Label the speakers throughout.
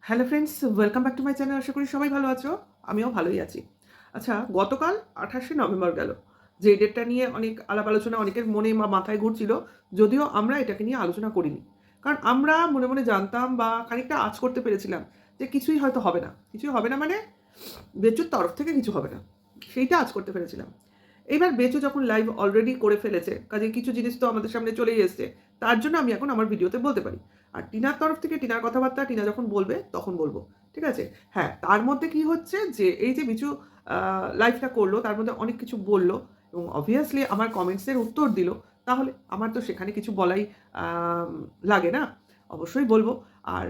Speaker 1: Hello friends, welcome back to my channel. আশা করি সবাই ভালো আছো। আমিও ভালোই আছি। আচ্ছা, গতকাল ২৮শে নভেম্বর গেল। যে ডেটটা নিয়ে অনেক আলাপ আলোচনা অনেকের মনে বা মাথায় ঘুরছিল, যদিও আমরা এটাকে নিয়ে আলোচনা করিনি। কারণ আমরা মনে, মনে জানতাম বা খানিকটা আঁচ করতে পেরেছিলাম যে কিছুই হয়তো হবে না। কিছুই হবে না মানে বেচুর তরফ থেকে কিছু হবে না। সেইটা আঁচ করতে পেরেছিলাম। এইবার বেচু যখন লাইভ অলরেডি করে ফেলেছে, কাজেই কিছু জিনিস তো আমাদের সামনে চলেই এসছে। তার জন্য আমি এখন আমার ভিডিওতে বলতে পারি। আর টিনার তরফ থেকে টিনার কথাবার্তা টিনা যখন বলবে তখন বলব। ঠিক আছে? হ্যাঁ, তার মধ্যে কি হচ্ছে যে এই যে বিচু আ লাইভটা করলো তার মধ্যে অনেক কিছু বলল এবং obviously আমার কমেন্টস এর উত্তর দিল। তাহলে আমার তো সেখানে কিছু বলাই আম লাগে না? অবশ্যই বলব। আর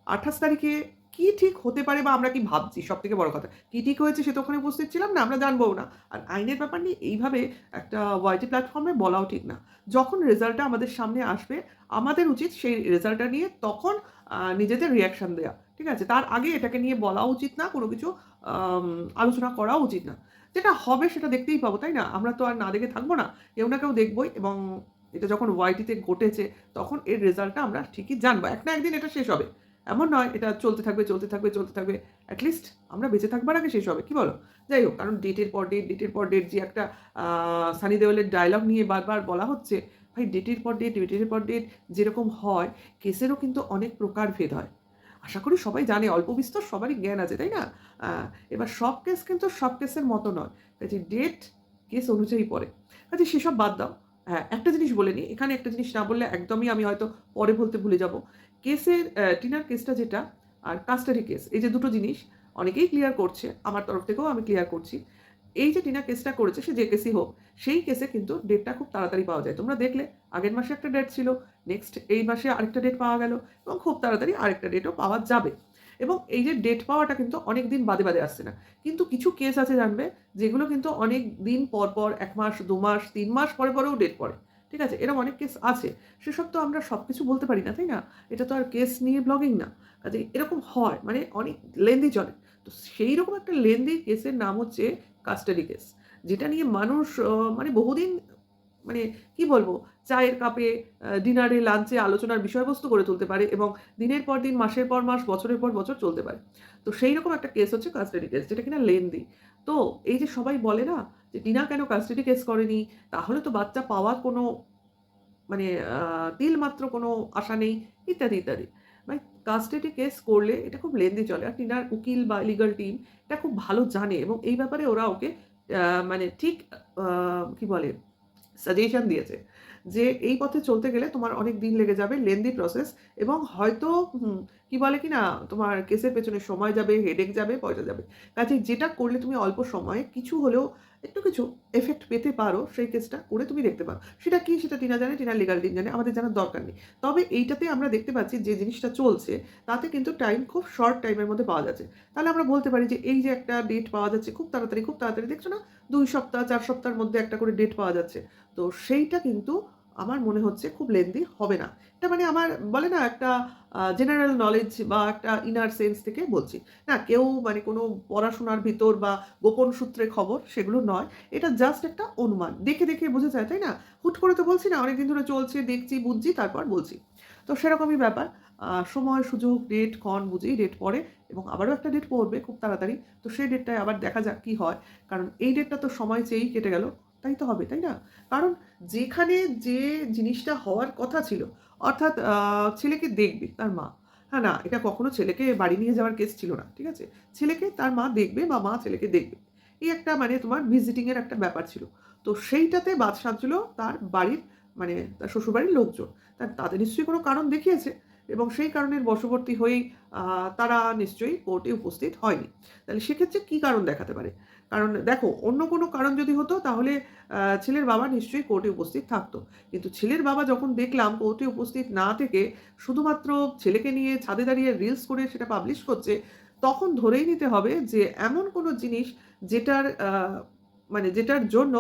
Speaker 1: ২৮ তারিখে কি ঠিক হতে পারে বা আমরা কি ভাবছি সবথেকে বড় কথা। কি ঠিক হয়েছে সে তো ওখানে উপস্থিত ছিলাম না, আমরা জানবও না। আর আইনের ব্যাপার নিয়ে এইভাবে একটা ওয়াইটি প্ল্যাটফর্মে বলাও ঠিক না। যখন রেজাল্টটা আমাদের সামনে আসবে, আমাদের উচিত সেই রেজাল্টটা নিয়ে তখন নিজেদের রিঅ্যাকশন দেয়া। ঠিক আছে? তার আগে এটাকে নিয়ে বলা উচিত না, কোনো কিছু আম আলোচনা করাও উচিত না। যেটা হবে সেটা দেখতেই পাবো, তাই না? আমরা তো আর না দেখে থাকবো না। কেউ না কেউ দেখবই এবং এটা যখন ওয়াইটিতে ঘটেছে তখন এর রেজাল্টটা আমরা ঠিকই জানবো। এক না একদিন এটা শেষ হবে। এমন নয় এটা চলতে থাকবে, চলতে থাকবে, চলতে থাকবে। এট লিস্ট আমরা বেঁচে থাকবার আগে শেষ হবে। কি বলো? যাই হোক, কারণ ডেটের পর ডেট, ডেটের পর ডেট যে একটা আ সানি দেওয়ালের ডায়ালগ নিয়ে বারবার বলা হচ্ছে, ভাই ডেটের পর ডেট, ডেটের পর ডেট যেরকম হয়, কেসেরও কিন্তু অনেক প্রকারভেদ হয়। আশা করি সবাই জানে, অল্প বিস্তর সবারই জ্ঞান আছে, তাই না? আ এবার সব কেস কিন্তু সব কেসের মতো নয়। কাজেই ডেট কেস অনুযায়ী পড়ে। কাজেই সেসব বাদ দাও। হ্যাঁ, একটা জিনিস বলে নিই। এখানে একটা জিনিস না বললে একদমই আমি হয়তো পরে বলতে ভুলে যাব। কেসের টিনার কেসটা যেটা আর কাস্টাডি কেস, এই যে দুটো জিনিস অনেকেই ক্লিয়ার করছে। আমার তরফ থেকেও আমি ক্লিয়ার করছি। এই যে টিনা কেসটা করেছে সে যে কেসই হোক, সেই কেসে কিন্তু ডেটটা খুব তাড়াতাড়ি পাওয়া যায়। তোমরা দেখলে আগের মাসে একটা ডেট ছিল, নেক্সট এই মাসে আরেকটা ডেট পাওয়া গেল এবং খুব তাড়াতাড়ি আরেকটা ডেটও পাওয়া যাবে। এবং এই যে ডেট পাওয়াটা কিন্তু অনেক দিন বাদে, বাদে আসছে না। কিন্তু কিছু কেস আছে জানবে যেগুলো কিন্তু অনেক দিন পর, পর ১ মাস, ২ মাস, ৩ মাস পরে, পরেও ডেট পড়ে। ঠিক আছে? এরকম অনেক কেস আছে। সেসব তো আমরা সবকিছু বলতে পারি না, তাই না? এটা তো আর কেস নিয়ে ব্লগিং না। কাজেই এরকম হয় মানে অনেক লেন্দি চলে। তো সেইরকম একটা লেন্দি কেসের নাম হচ্ছে কাস্টাডি কেস। যেটা নিয়ে মানুষ মানে বহুদিন মানে কি বলবো? চায়ের কাপে, ডিনারে, লাঞ্চে আলোচনার বিষয়বস্তু করে তুলতে পারে এবং দিনের পর দিন, মাসের পর মাস, বছরের পর বছর চলতে পারে। তো সেইরকম একটা কেস হচ্ছে কাস্টাডি কেস যেটা কিনা লেন্দি। তো এই যে সবাই বলে না যে, "টিনা কেন কাস্টাডি কেস করেনি? তাহলে তো বাচ্চা পাওয়ার কোনো মানে তিলমাত্র কোনো আশা নেই ইত্যাদি, ইত্যাদি। মানে কাস্টাডি কেস করলে এটা খুব লেন্দি চলে। আর টিনার উকিল বা লিগ্যাল টিম এটা খুব ভালো জানে এবং এই ব্যাপারে ওরা ওকে মানে ঠিক আ কি বলে সাজেশন দিয়েছে যে, "এই পথে চলতে গেলে তোমার অনেক দিন লেগে যাবে, লেন্দি প্রসেস এবং হয়তো কি বলে কিনা তোমার কেসের পেছনে সময় যাবে, হেডেক যাবে, পয়সা যাবে। কাজেই যেটা করলে তুমি অল্প সময়ে কিছু হলেও একটু কিছু ইফেক্ট পেতে পারো, সেই কেসটা করে তুমি দেখতে পারো।" সেটা কি সেটা টিনা জানে, টিনার লিগ্যাল টিম জানে, আমাদের জানার দরকার নেই। তবে এইটাতে আমরা দেখতে পাচ্ছি যে জিনিসটা চলছে, তাতে কিন্তু টাইম খুব শর্ট টাইমের মধ্যে পাওয়া যাচ্ছে। তাহলে আমরা বলতে পারি যে এই যে একটা ডেট পাওয়া যাচ্ছে খুব তাড়াতাড়ি, খুব তাড়াতাড়ি দেখছো না? ২ সপ্তাহ, ৪ সপ্তাহের মধ্যে একটা করে ডেট পাওয়া যাচ্ছে। তো সেইটা কিন্তু আমার মনে হচ্ছে খুব লেন্দি হবে না। এটা মানে আমার বলে না একটা জেনারেল নলেজ বা একটা ইনার সেন্স থেকে বলছি। না কেউ মানে কোনো পড়াশোনার ভিতর বা গোপন সূত্রে খবর সেগুলো নয়। এটা জাস্ট একটা অনুমান। দেখে, দেখে বোঝা যায়, তাই না? হুট করে তো বলছি না, অনেকদিন ধরে চলছে, দেখছি, বুঝছি, তারপর বলছি। তো সেরকমই ব্যাপার। সময়, সুযোগ, ডেট, ক্ষণ বুঝেই ডেট পড়ে এবং আবারও একটা ডেট পড়বে খুব তাড়াতাড়ি। তো সেই ডেটটায় আবার দেখা যাক কি হয়। কারণ এই ডেটটা তো সময় চেয়েই কেটে গেল। তাই তো হবে, তাই না? কারণ যেখানে যে জিনিসটা হওয়ার কথা ছিল, অর্থাৎ ছেলেকে দেখবে তার মা। হ্যাঁ, না এটা কখনো ছেলেকে বাড়ি নিয়ে যাওয়ার কেস ছিল না। ঠিক আছে? ছেলেকে তার মা দেখবে বা মা ছেলেকে দেখবে। এই একটা মানে তোমার ভিজিটিং এর একটা ব্যাপার ছিল। তো সেইটাতে বাদ সাধছিল তার বাড়ির মানে তার শ্বশুরবাড়ির লোকজন। তাদের নিশ্চয়ই কোনো কারণ দেখিয়েছে এবং সেই কারণের বশবর্তী হয়েই আ তারা নিশ্চয়ই কোর্টে উপস্থিত হয়নি। তাহলে সেক্ষেত্রে কি কারণ দেখাতে পারে? কারণ দেখো অন্য কোনো কারণ যদি হতো তাহলে ছেলের বাবা নিশ্চয়ই কোর্টে উপস্থিত থাকতো। কিন্তু ছেলের বাবা যখন দেখলাম কোর্টে উপস্থিত না থেকে শুধুমাত্র ছেলেকে নিয়ে ছাদে দাঁড়িয়ে রিলস করে সেটা পাবলিশ করছে, তখন ধরেই নিতে হবে যে এমন কোনো জিনিস যেটার মানে যেটার জন্য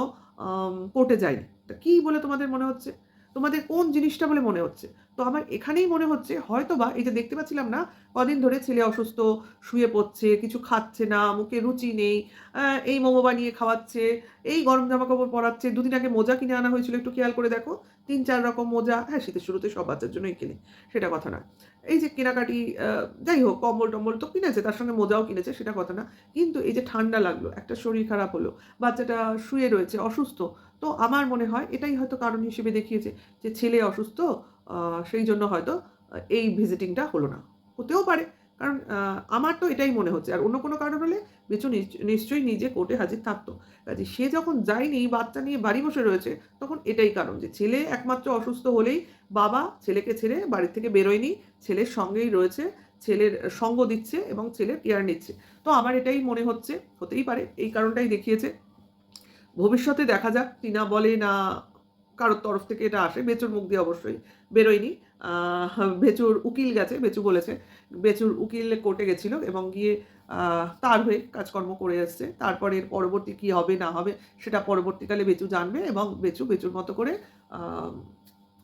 Speaker 1: কোর্টে যায়নি। তা কি বলে তোমাদের মনে হচ্ছে? তোমাদের কোন জিনিসটা বলে মনে হচ্ছে? তো আমার এখানেই মনে হচ্ছে হয়তোবা এই যে দেখতে পাচ্ছিলাম না কদিন ধরে ছেলে অসুস্থ, শুয়ে পড়ছে, কিছু খাচ্ছে না, মুখে রুচি নেই, আ এই মোমো বানিয়ে খাওয়াচ্ছে, এই গরম জামাকাপড় পরাচ্ছে। দুদিন আগে মোজা কিনে আনা হয়েছিল, একটু খেয়াল করে দেখো। ৩-৪ রকম মোজা। হ্যাঁ, শীতের শুরুতে সব বাচ্চার জন্যই কিনে, সেটা কথা না। এই যে কেনাকাটি যাই হোক, কম্বল-টম্বল তো কিনেছে, তার সঙ্গে মোজাও কিনেছে, সেটা কথা না। কিন্তু এই যে ঠান্ডা লাগলো, একটা শরীর খারাপ হলো, বাচ্চাটা শুয়ে রয়েছে, অসুস্থ। তো আমার মনে হয় এটাই হয়তো কারণ হিসেবে দেখিয়েছে যে ছেলে অসুস্থ, সেই জন্য হয়তো এই ভিজিটিংটা হলো না। হতেও পারে। কারণ আমার তো এটাই মনে হচ্ছে। আর অন্য কোনো কারণ হলে বেচু নিশ্চয়ই নিজে কোর্টে হাজির থাকতো। কাজেই সে যখন যায়নি, বাচ্চা নিয়ে বাড়ি বসে রয়েছে, তখন এটাই কারণ যে ছেলে একমাত্র অসুস্থ হলেই বাবা ছেলেকে ছেড়ে বাড়ি থেকে বেরোয়নি, ছেলের সঙ্গেই রয়েছে, ছেলের সঙ্গ দিচ্ছে এবং ছেলের কেয়ার নিচ্ছে। তো আমার এটাই মনে হচ্ছে, হতেই পারে এই কারণটাই দেখিয়েছে। ভবিষ্যতে দেখা যাক, টিনা বলে না কারোর তরফ থেকে এটা আসে, বেচুর মুখ দিয়ে অবশ্যই বেরোয়নি। বেচুর উকিল গেছে, বেচু বলেছে। বেচুর উকিল কোর্টে গেছিল এবং গিয়ে তার হয়ে কাজকর্ম করে এসছে। তারপরে এর পরবর্তী কী হবে না হবে সেটা পরবর্তীকালে বেচু জানবে এবং বেচুর মতো করে আ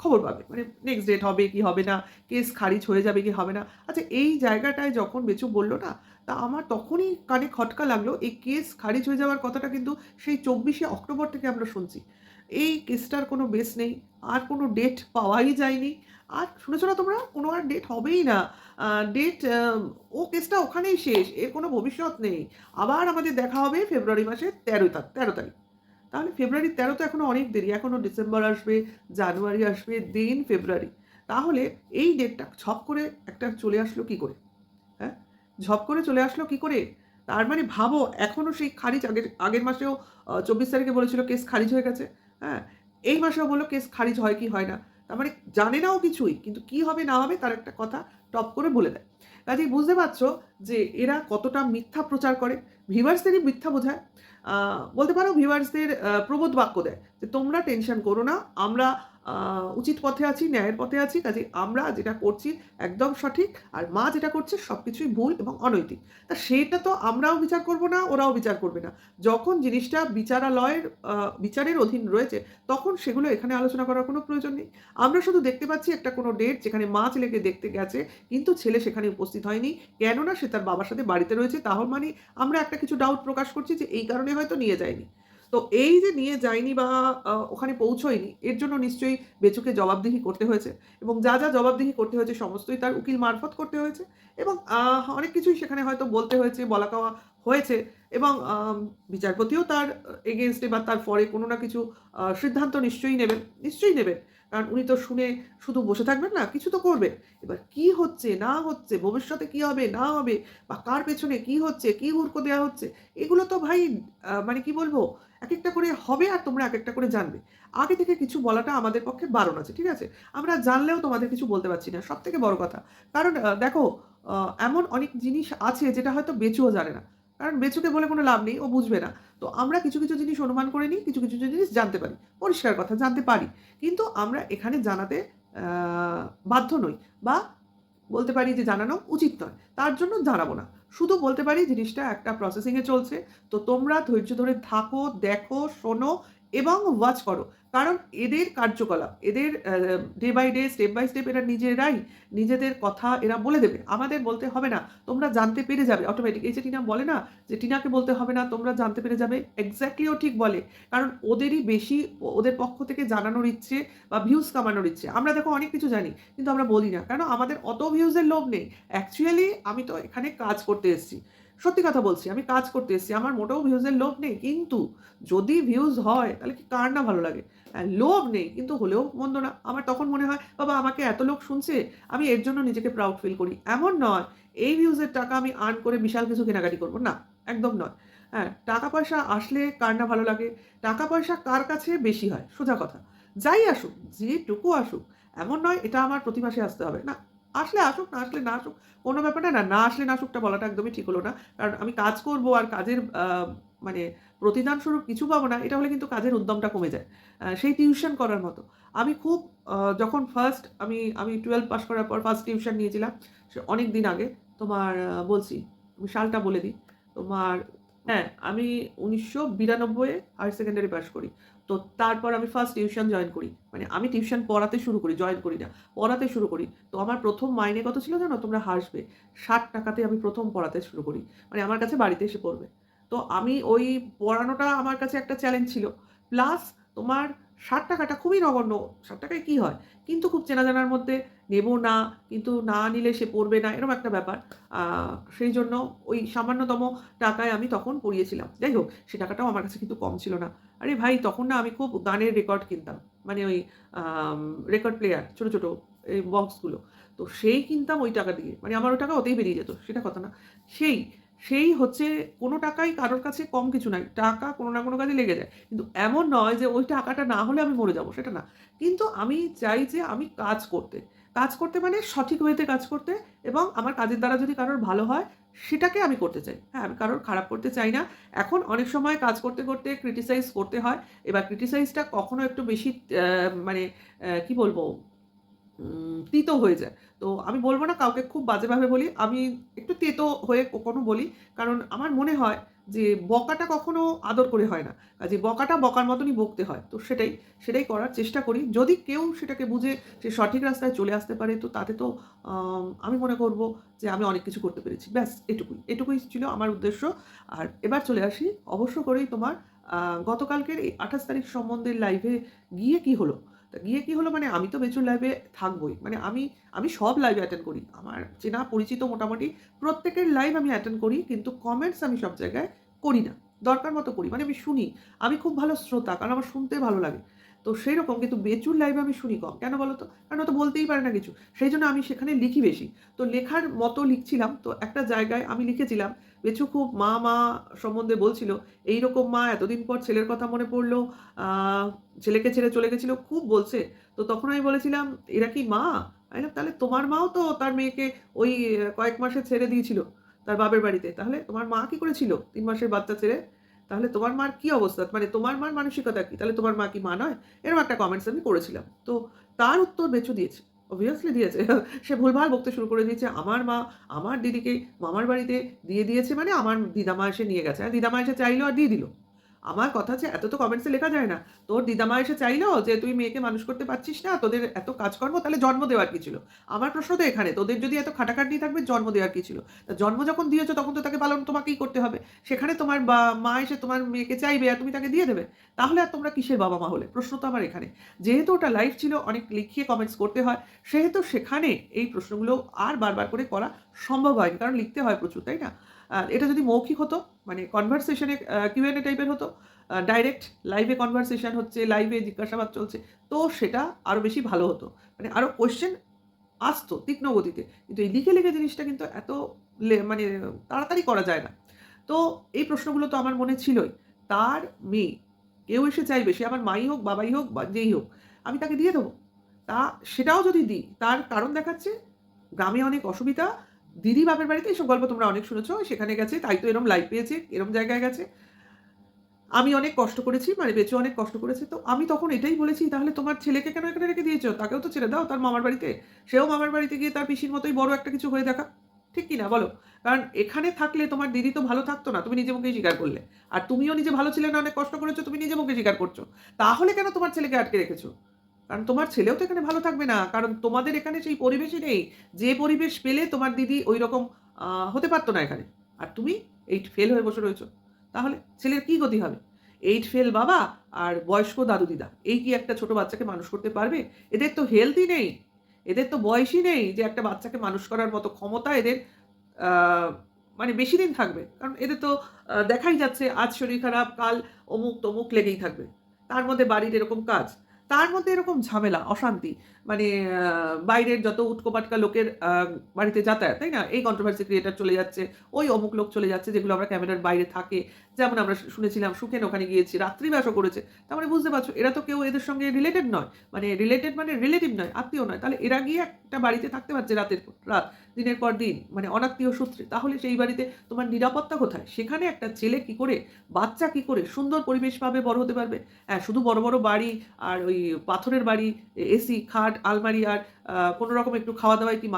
Speaker 1: খবর পাবে। মানে নেক্সট ডেট হবে কি হবে না, কেস খারিজ হয়ে যাবে কি হবে না। আচ্ছা, এই জায়গাটায় যখন বেচু বলল না, তা আমার তখনই কানে খটকা লাগলো। এই কেস খারিজ হয়ে যাওয়ার কথাটা কিন্তু সেই ২৪শে অক্টোবর থেকে আমরা শুনছি। এই কেসটার কোনো বেস নেই। আর কোনো ডেট পাওয়াই যায়নি। আর শুনেছ না তোমরা? কোনো আর ডেট হবেই না। আ ডেট ও কেসটা ওখানেই শেষ। এর কোনো ভবিষ্যৎ নেই। আবার আমাদের দেখা হবে ফেব্রুয়ারি মাসের ১৩ তারিখ। তাহলে ফেব্রুয়ারির ১৩ তো এখনো অনেক দেরি। এখনো ডিসেম্বর আসবে, জানুয়ারি আসবে, দেন ফেব্রুয়ারি। তাহলে এই ডেটটা ঝপ করে একটা চলে আসলো কি করে? হ্যাঁ? ঝপ করে চলে আসলো কি করে? তার মানে ভাবো, এখনো সেই খারিজ আগের আগের মাসেও ২৪ তারিখে বলেছিল কেস খারিজ হয়ে গেছে। হ্যাঁ? এই মাসেও বলল কেস খারিজ হয় কি হয় না। তার মানে জানে না ও কিছুই। কিন্তু কি হবে না হবে তার একটা কথা টপ করে বলে দেয়। কাজেই বুঝতে পারছো যে এরা কতটা মিথ্যা প্রচার করে। ভিউয়ার্সদেরই মিথ্যা বোঝায়। আ বলতে পারো ভিউয়ার্সদের প্রবোধ বাক্য দেয় যে, "তোমরা টেনশন করো না। আমরা আ উচিত পথে আছি, ন্যায়ের পথে আছি। কাজেই আমরা যেটা করছি একদম সঠিক। আর মা যেটা করছে সবকিছুই ভুল এবং অনৈতিক।" তা সেটা তো আমরাও বিচার করব না, ওরাও বিচার করবে না। যখন জিনিসটা বিচারালয়ের আ বিচারের অধীন রয়েছে, তখন সেগুলো এখানে আলোচনা করার কোনো প্রয়োজন নেই। আমরা শুধু দেখতে পাচ্ছি একটা কোনো ডেট যেখানে মা ছেলেকে দেখতে গেছে, কিন্তু ছেলে সেখানে উপস্থিত হয়নি। কেননা সে তার বাবার সাথে বাড়িতে রয়েছে। তাহলে মানে আমরা একটা কিছু ডাউট প্রকাশ করছি যে এই কারণে হয়তো নিয়ে যায়নি। তো এই যে নিয়ে যায়নি বা ওখানে পৌঁছোয়নি, এর জন্য নিশ্চয়ই বেচুকে জবাবদিহি করতে হয়েছে এবং যা জবাবদিহি করতে হয়েছে সমস্তই তার উকিল মারফত করতে হয়েছে এবং অনেক কিছুই সেখানে হয়তো বলতে হয়েছে, বলা-কওয়া হয়েছে এবং বিচারপতিও তার এগেইনস্ট এ বা তার ফরে কোনো না কিছু সিদ্ধান্ত নিশ্চয়ই নেবেন, নিশ্চয়ই নেবেন। কারণ উনি তো শুনে শুধু বসে থাকবেন না, কিছু তো করবেন। এবার কি হচ্ছে না হচ্ছে, ভবিষ্যতে কি হবে না হবে বা কার পেছনে কি হচ্ছে, কি হুড়কো দেয়া হচ্ছে, এগুলো তো ভাই মানে কি বলবো, একেকটা করে হবে আর তোমরা একেকটা করে জানবে। আগে থেকে কিছু বলাটা আমাদের পক্ষে বারণ আছে, ঠিক আছে? আমরা জানলেও তোমাদের কিছু বলতে পারছি না। সবথেকে বড় কথা। কারণ দেখো, আ এমন অনেক জিনিস আছে যেটা হয়তো বেচুও জানে না। কারণ বেচুকে বলে কোনো লাভ নেই, ও বুঝবে না। তো আমরা কিছু জিনিস অনুমান করে নিই, কিছু জিনিস জানতে পারি। পরিষ্কার কথা, জানতে পারি। কিন্তু আমরা এখানে জানাতে আ বাধ্য নই বা বলতে পারি যে জানানো উচিত নয়। তার জন্য জানাবো না। শুধু বলতে পারি জিনিসটা একটা প্রসেসিং এ চলছে। তো তোমরা ধৈর্য ধরে থাকো, দেখো, শোনো এবং ওয়াচ করো। কারণ এদের কার্যকলাপ, এদের day by day, step by step এরা নিজেরাই নিজেদের কথা এরা বলে দেবে। আমাদের বলতে হবে না। তোমরা জানতে পেরে যাবে অটোমেটিক। এই যে টিনা বলে না যে টিনাকে বলতে হবে না, তোমরা জানতে পেরে যাবে। এক্সাক্টলি ও ঠিক বলে। কারণ ওদেরই বেশি ওদের পক্ষ থেকে জানানোর ইচ্ছে বা ভিউজ কামানোর ইচ্ছে। আমরা দেখো অনেক কিছু জানি। কিন্তু আমরা বলি না। কেন? আমাদের অত ভিউজের লোভ নেই। অ্যাকচুয়ালি আমি তো এখানে কাজ করতে এসেছি। সত্যি কথা বলছি, আমি কাজ করতে এসেছি। আমার মোটেও ভিউজের লোভ নেই। কিন্তু যদি ভিউজ হয় তাহলে কি কার না ভালো লাগে? লোভ নেই কিন্তু হলেও মন্দ না। আমার তখন মনে হয় বাবা আমাকে এত লোক শুনছে, আমি এর জন্য নিজেকে প্রাউড ফিল করি। এমন নয় এই ভিউজের টাকা আমি আর্ন করে বিশাল কিছু কেনাকাটি করব। না, একদম নয়। হ্যাঁ, টাকা-পয়সা আসলে কার না ভালো লাগে? টাকা-পয়সা কার কাছে বেশি হয়? সোজা কথা। যাই আসুক, যেটুকু আসুক, এমন নয় এটা আমার প্রতি মাসে আসতে হবে। না, আসলে আসুক, না আসলে না আসুক। কোনো ব্যাপার না, না আসলে না আসুকটা বলাটা একদমই ঠিক হলো না। কারণ আমি কাজ করব আর কাজের মানে প্রতিদান স্বরূপ কিছু পাবো না, এটা হলে কিন্তু কাজের উদ্যমটা কমে যায়। সেই টিউশন করার মতো। আমি খুব যখন ফার্স্ট আমি 12 পাস করার পর ফার্স্ট টিউশন নিয়েছিলাম। সে অনেক দিন আগে। তোমার বলছি, আমি সালটা বলে দিই। তোমার হ্যাঁ, আমি ১৯৯২ এ হায়ার সেকেন্ডারি পাস করি। তো তারপর আমি ফার্স্ট টিউশন জয়েন করি। মানে আমি টিউশন পড়াতে শুরু করি, জয়েন করি না। পড়াতে শুরু করি। তো আমার ১ম মাইনে কত ছিল জানো? তোমরা হাসবে। ৳৬০ তে আমি ১ম পড়াতে শুরু করি। মানে আমার কাছে বাড়িতে এসে পড়বে। তো আমি ওই পড়ানোটা আমার কাছে একটা চ্যালেঞ্জ ছিল। প্লাস তোমার ৳৬০ খুবই নগণ্য। ৳৬০ কি হয়? কিন্তু খুব চেনা জানার মধ্যে নেব না, কিন্তু না নিলে সে পড়বে না, এরকম একটা ব্যাপার। আ সেইজন্য ওই সামান্যতম টাকায় আমি তখন পড়িয়েছিলাম। যাই হোক, সে টাকাটাও আমার কাছে কিন্তু কম ছিল না। আরে ভাই, তখন না আমি খুব গানের রেকর্ড কিনতাম। মানে ওই আম রেকর্ড প্লেয়ার ছোট, ছোট এই বক্সগুলো। তো সেই কিনতাম ওই টাকা দিয়ে। মানে আমার ওই টাকা ওতেই বেরিয়ে যেত। সেটা কথা না। সেই, সেই হচ্ছে কোনো টাকাই কারোর কাছে কম কিছু নাই। টাকা কোনো না কোনো কাজে লেগে যায়। কিন্তু এমন নয় যে ওই টাকাটা না হলে আমি মরে যাবো, সেটা না। কিন্তু আমি চাই যে আমি কাজ করতে। কাজ করতে মানে সঠিক ওয়েতে কাজ করতে, এবং আমার কাজের দ্বারা যদি কারোর ভালো হয়, সেটাকে আমি করতে চাই। হ্যাঁ, আমি কারোর খারাপ করতে চাই না। এখন অনেক সময় কাজ করতে, করতে ক্রিটিসাইজ করতে হয়। এবার ক্রিটিসাইজটা কখনো একটু বেশি মানে কি বলবো? তিতো হয়ে যায়। তো আমি বলব না কাউকে খুব বাজেভাবে বলি। আমি একটু তেতো হয়ে কখনো বলি। কারণ আমার মনে হয় যে বকাটা কখনো আদর করে হয় না। কাজেই বকাটা বকার মতনই বকতে হয়। তো সেটাই করার চেষ্টা করি। যদি কেউ সেটাকে বুঝে সে সঠিক রাস্তায় চলে আসতে পারে, তো তাতে তো আমি মনে করব যে আমি অনেক কিছু করতে পেরেছি। ব্যাস এটুকুই। এটুকুই ছিল আমার উদ্দেশ্য। আর এবার চলে আসি অবশ্য করেই তোমার আ গতকালকের এই ২৮ তারিখ সম্বন্ধে লাইভে গিয়ে কি হলো? তা গিয়ে কি হলো, মানে আমি তো বেচুর লাইভে থাকবোই। মানে আমি সব লাইভ অ্যাটেন্ড করি। আমার চেনা পরিচিত মোটামুটি প্রত্যেকের লাইভ আমি অ্যাটেন্ড করি। কিন্তু কমেন্টস আমি সব জায়গায় করি না। দরকার মতো করি। মানে আমি শুনি। আমি খুব ভালো শ্রোতা। কারণ আমার শুনতে ভালো লাগে। তো সেইরকম কিন্তু বেচুর লাইভে আমি শুনি কম। কেন বলো তো? কারণ ও তো বলতেই পারে না কিছু। সেইজন্য আমি সেখানে লিখি বেশি। তো লেখার মতো লিখছিলাম। তো একটা জায়গায় আমি লিখেছিলাম, বেচু খুব মা সম্বন্ধে বলছিল, "এইরকম মা, এতদিন পর ছেলের কথা মনে পড়ল। আ ছেলেকে ছেড়ে চলে গেছিল, খুব বলছে।" তো তখন আমি বলেছিলাম, "এরা কি মা?" আমি বললাম, "তাহলে তোমার মাও তো তার মেয়েকে ওই কয়েক মাসে ছেড়ে দিয়েছিল তার বাপের বাড়িতে। তাহলে তোমার মা কি করেছিল ৩ মাসের বাচ্চা ছেড়ে? তাহলে তোমার মার কি অবস্থা? মানে তোমার মার মানসিকতা কি? তাহলে তোমার মা কি মা নয়?" এরকম একটা কমেন্টস আমি করেছিলাম। তো তার উত্তর বেচু দিয়েছে। obviously দিয়েছে। সে ভুলভাল বকতে শুরু করে দিয়েছে। আমার মা আমার দিদিকে মামার বাড়িতে দিয়ে দিয়েছে, মানে আমার দিদামা এসে নিয়ে গেছে। আর দিদামা এসে চাইলো আর দিয়ে দিল। আমার কথা হচ্ছে, এত তো কমেন্টসে লেখা যায় না। তোর দিদামা এসে চাইলো যে, "তুই মেয়েকে মানুষ করতে পারছিস না, তোদের এত কাজকর্ম, তাহলে জন্ম দেওয়ার কি ছিল?" আমার প্রশ্ন তো এখানে, তোদের যদি এত খাটাখাটনি থাকবে, জন্ম দেওয়ার কি ছিল? তা জন্ম যখন দিয়েছ তখন তো তাকে পালন তোমাকেই করতে হবে। সেখানে তোমার মা এসে তোমার মেয়েকে চাইবে আর তুমি তাকে দিয়ে দেবে। তাহলে আর তোমরা কিসের বাবা-মা হলে? প্রশ্ন তো আমার এখানে। যেহেতু ওটা লাইভ ছিল, অনেক লিখিয়ে কমেন্টস করতে হয়, সেহেতু সেখানে এই প্রশ্নগুলো আর বারবার করে করা সম্ভব হয়নি। কারণ লিখতে হয় প্রচুর, তাই না? আর এটা যদি মৌখিক হতো, মানে কনভারসেশন এ Q&A টাইপের হতো, ডাইরেক্ট লাইভে কনভারসেশন হচ্ছে, লাইভে জিজ্ঞাসাবাদ চলছে, তো সেটা আরো বেশি ভালো হতো। মানে আরো কোয়েশ্চেন আসতো তীক্ষ্ণ গতিতে। কিন্তু এই লিখে, লিখে জিনিসটা কিন্তু এত মানে তাড়াতাড়ি করা যায় না। তো এই প্রশ্নগুলো তো আমার মনে ছিলই। তার মেয়ে, কেউ এসে চাইবে, সে আমার মাই হোক, বাবাই হোক বা যেই হোক, আমি তাকে দিয়ে দেবো। সেটাও যদি দিই, তার কারণ দেখাচ্ছে, গ্রামে অনেক অসুবিধা, দিদি বাপের বাড়িতে, এইসব গল্প তোমরা অনেক শুনেছ, সেখানে গেছে, তাই তো এরম লাইভ পেয়েছে, এরম জায়গায় গেছে। আমি অনেক কষ্ট করেছি, মানে বেচু অনেক কষ্ট করেছে। তো আমি তখন এটাই বলেছি, "তাহলে তোমার ছেলেকে কেন এখানে রেখে দিয়েছ? তাকেও তো ছেড়ে দাও তার মামার বাড়িতে। সেও মামার বাড়িতে গিয়ে তার পিসির মতোই বড় একটা কিছু হয়ে যাক।" ঠিক কি না বলো? কারণ এখানে থাকলে তোমার দিদি তো ভালো থাকতো না। তুমি নিজে মুখেই স্বীকার করলে। আর তুমিও নিজে ভালো ছিলে না, অনেক কষ্ট করেছ, তুমি নিজে মুখে স্বীকার করছো। তাহলে কেন তোমার ছেলেকে আটকে রেখেছো? কারণ তোমার ছেলেও তো এখানে ভালো থাকবে না। কারণ তোমাদের এখানে সেই পরিবেশই নেই। যে পরিবেশ পেলে তোমার দিদি ঐরকম আ হতে পারত না এখানে। আর তুমি 8 ফেল হয়ে বসে রয়েছো। তাহলে ছেলের কি গতি হবে? 8 ফেল বাবা আর বয়স্ক দাদু-দিদা। এই কি একটা ছোট বাচ্চাকে মানুষ করতে পারবে? এদের তো হেলথই নেই। এদের তো বয়সই নেই যে একটা বাচ্চাকে মানুষ করার মতো ক্ষমতা এদের আ মানে বেশিদিন থাকবে। কারণ এদের তো দেখাই যাচ্ছে, আজ শরীর খারাপ, কাল অমুক-তমুক লেগেই থাকবে। তার মধ্যে বাড়ির এরকম কাজ। তার মধ্যে এরকম ঝামেলা, অশান্তি। মানে বাইরের যত উটকো-পাটকা লোকের বাড়িতে যাতায়াত, তাই না? এই কন্ট্রোভার্সি ক্রিয়েটর চলে যাচ্ছে, ওই অমুক লোক চলে যাচ্ছে, যেগুলো আমরা ক্যামেরার বাইরে থাকে। যেমন আমরা শুনেছিলাম সুখেন ওখানে গিয়েছে, রাত্রিবাসও করেছে। তার মানে বুঝতে পারছো, এরা তো কেউ এদের সঙ্গে রিলেটেড নয়। মানে রিলেটেড মানে রিলেটিভ নয়, আত্মীয় নয়। তাহলে এরা গিয়ে একটা বাড়িতে থাকতে পারছে রাতের পর রাত, দিনের পর দিন, মানে অনাত্মীয় সূত্রে। তাহলে সেই বাড়িতে তোমার নিরাপত্তা কোথায়? সেখানে একটা ছেলে কি করে, বাচ্চা কি করে সুন্দর পরিবেশ পাবে, বড় হতে পারবে? হ্যাঁ, শুধু বড়, বড় বাড়ি আর ওই পাথরের বাড়ি, এসি, খাট, আলমারি আর কোনো রকম একটু খাওয়া-দাওয়ায় কি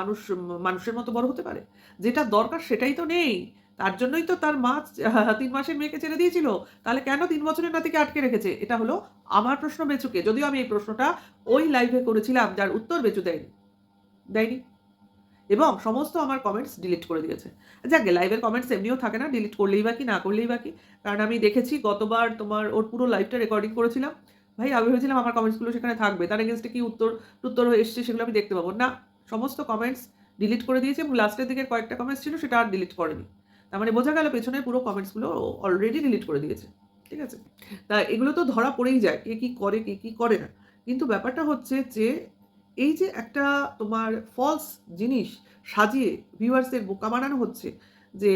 Speaker 1: মানুষের মতো বড় হতে পারে? যেটা দরকার সেটাই তো নেই। তার জন্যই তো তার মা ৩ মাসের মেয়েকে ছেড়ে দিয়েছিল। তাহলে কেন ৩ বছরের নাতিকে আটকে রেখেছে? এটা হলো আমার প্রশ্ন বেচুকে। যদিও আমি এই প্রশ্নটা ওই লাইভে করেছিলাম, যার উত্তর বেচু দেয়নি। দেয়নি। এবং সমস্ত আমার কমেন্টস ডিলিট করে দিয়েছে। যাকগে, লাইভের কমেন্টস এমনিও থাকে না, ডিলিট করলেই বা কি না করলেই বা কি। কারণ আমি দেখেছি গতবার তোমার ওর পুরো লাইভটা রেকর্ডিং করেছিলাম। ভাই আমি ভেবেছিলাম আমার কমেন্টসগুলো সেখানে থাকবে, তার এগেনস্টে কি উত্তর হয়ে এসছে সেগুলো আমি দেখতে পাবো না। সমস্ত কমেন্টস ডিলিট করে দিয়েছে এবং লাস্টের দিকের কয়েকটা কমেন্টস ছিল সেটা আর ডিলিট করেনি। তার মানে বোঝা গেল পেছনের পুরো কমেন্টসগুলো অলরেডি ডিলিট করে দিয়েছে। ঠিক আছে, তা এগুলো তো ধরা পড়েই যায় কে কী করে কে কী করে না। কিন্তু ব্যাপারটা হচ্ছে যে এই যে একটা তোমার ফলস জিনিস সাজিয়ে ভিউয়ার্সদের বোকা বানানো হচ্ছে, যে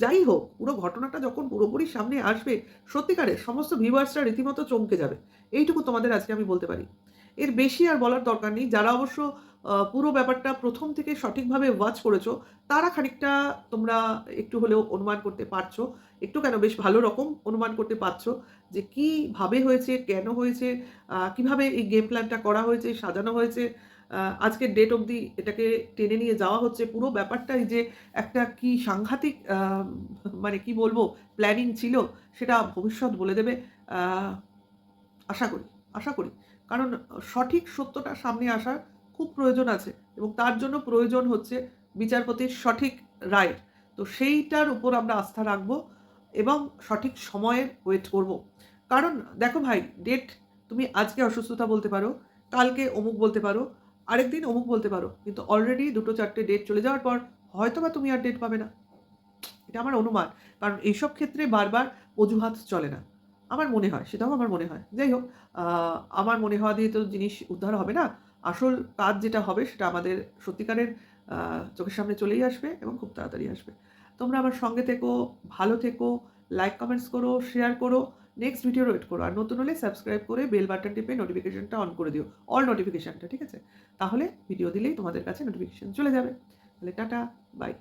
Speaker 1: যাই হোক পুরো ঘটনাটা যখন পুরোপুরি সামনে আসবে সত্যিকারের সমস্ত ভিউয়ার্সরা রীতিমতো চমকে যাবে। এইটুকু তোমাদের আজকে আমি বলতে পারি, এর বেশি আর বলার দরকার নেই। যারা অবশ্য পুরো ব্যাপারটা প্রথম থেকে সঠিকভাবে ওয়াচ করেছো তারা খানিকটা তোমরা একটু হলেও অনুমান করতে পারছো, একটু কেন বেশ ভালো রকম অনুমান করতে পারছো যে কীভাবে হয়েছে, কেন হয়েছে, কিভাবে এই গেম প্ল্যানটা করা হয়েছে, সাজানো হয়েছে, আজকের ডেট অবধি এটাকে টেনে নিয়ে যাওয়া হচ্ছে। পুরো ব্যাপারটাই যে একটা কি সাংঘাতিক মানে কি বলবো প্ল্যানিং ছিল সেটা ভবিষ্যৎ বলে দেবে। আশা করি আশা করি কারণ সঠিক সত্যটা সামনে আসার খুব প্রয়োজন আছে এবং তার জন্য প্রয়োজন হচ্ছে বিচারপতির সঠিক রায়। তো সেইটার উপর আমরা আস্থা রাখবো এবং সঠিক সময়ে ওয়েট করব। কারণ দেখো ভাই, ডেট তুমি আজকে অসুস্থতা বলতে পারো, কালকে অমুক বলতে পারো, আরেকদিন অমুক বলতে পারো, কিন্তু অলরেডি 2-4টে ডেট চলে যাওয়ার পর হয়তো বা তুমি আর ডেট পাবে না। এটা আমার অনুমান, কারণ এইসব ক্ষেত্রে বারবার অজুহাত চলে না। আমার মনে হয়, সেটাও আমার মনে হয়। যাই হোক, আমার মনে হওয়া দিয়ে তো জিনিস উদ্ধার হবে না। আসল কাজ যেটা হবে সেটা আমাদের সত্যিকারের চোখের সামনে চলেই আসবে এবং খুব তাড়াতাড়ি আসবে। তোমরা আমার সঙ্গে থেকো, ভালো থেকো, লাইক কমেন্টস করো, শেয়ার করো, নেক্সট ভিডিওর ওয়েট করো। আর নতুন হলে সাবস্ক্রাইব করে বেল বাটন টিপে নোটিফিকেশনটা অন করে দিও, অল নোটিফিকেশনটা, ঠিক আছে? তাহলে ভিডিও দিলেই তোমাদের কাছে নোটিফিকেশন চলে যাবে। তাহলে টাটা, বাই।